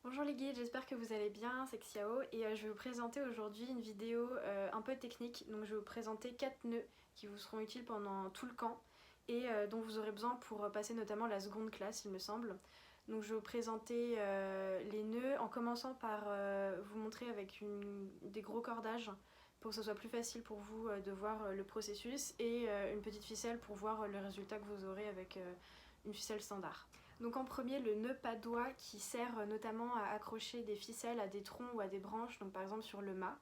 Bonjour les guides, j'espère que vous allez bien, c'est Xiao et je vais vous présenter aujourd'hui une vidéo un peu technique. Donc je vais vous présenter 4 nœuds qui vous seront utiles pendant tout le camp et dont vous aurez besoin pour passer notamment la seconde classe il me semble. Donc je vais vous présenter les nœuds en commençant par vous montrer avec des gros cordages pour que ce soit plus facile pour vous de voir le processus et une petite ficelle pour voir le résultat que vous aurez avec une ficelle standard. Donc en premier, le nœud padois qui sert notamment à accrocher des ficelles à des troncs ou à des branches, donc par exemple sur le mât.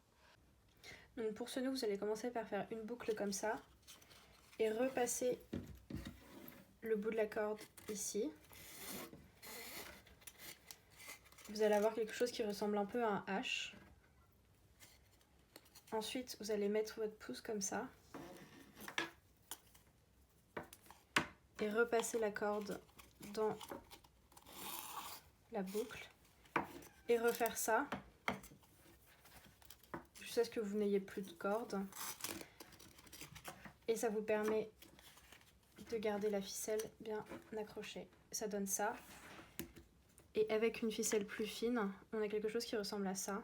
Donc pour ce nœud, vous allez commencer par faire une boucle comme ça et repasser le bout de la corde ici. Vous allez avoir quelque chose qui ressemble un peu à un H. Ensuite, vous allez mettre votre pouce comme ça et repasser la corde dans la boucle et refaire ça jusqu'à ce que vous n'ayez plus de corde. Et ça vous permet de garder la ficelle bien accrochée. Ça donne ça. Et avec une ficelle plus fine, on a quelque chose qui ressemble à ça.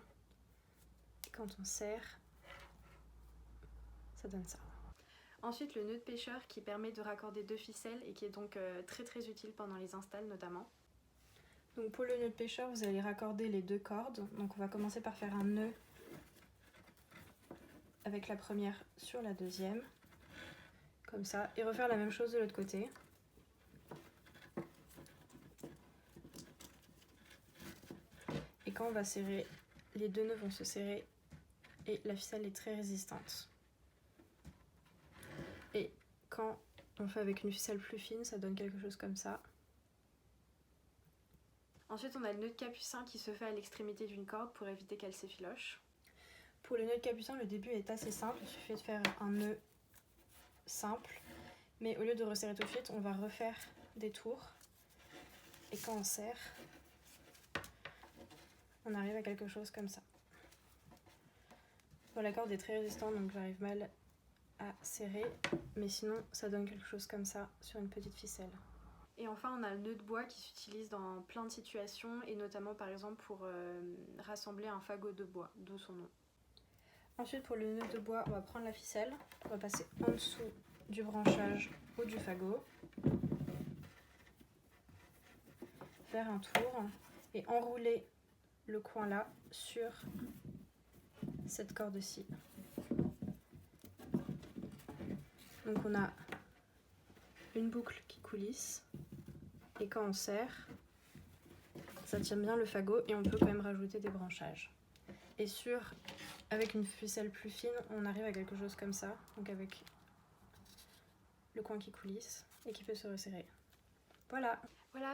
Et quand on serre, ça donne ça. Ensuite, le nœud de pêcheur qui permet de raccorder deux ficelles et qui est donc très utile pendant les installs notamment. Donc pour le nœud de pêcheur, vous allez raccorder les deux cordes. Donc on va commencer par faire un nœud avec la première sur la deuxième, comme ça, et refaire la même chose de l'autre côté. Et quand on va serrer, les deux nœuds vont se serrer et la ficelle est très résistante. Et quand on fait avec une ficelle plus fine, ça donne quelque chose comme ça. Ensuite, on a le nœud de capucin qui se fait à l'extrémité d'une corde pour éviter qu'elle s'effiloche. Pour le nœud de capucin, le début est assez simple, il suffit de faire un nœud simple, mais au lieu de resserrer tout de suite, on va refaire des tours. Et quand on serre, on arrive à quelque chose comme ça. Bon, la corde est très résistante, donc j'arrive mal à serrer, mais sinon ça donne quelque chose comme ça sur une petite ficelle. Et enfin, on a le nœud de bois qui s'utilise dans plein de situations, et notamment par exemple pour rassembler un fagot de bois, d'où son nom. Ensuite, pour le nœud de bois, on va prendre la ficelle, on va passer en dessous du branchage ou du fagot, faire un tour et enrouler le coin là sur cette corde-ci. Donc on a une boucle qui coulisse et quand on serre, ça tient bien le fagot et on peut quand même rajouter des branchages. Et avec une ficelle plus fine, on arrive à quelque chose comme ça, donc avec le coin qui coulisse et qui peut se resserrer. Voilà,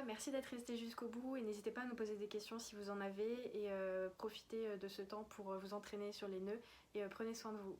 merci d'être resté jusqu'au bout et n'hésitez pas à nous poser des questions si vous en avez et profitez de ce temps pour vous entraîner sur les nœuds et prenez soin de vous.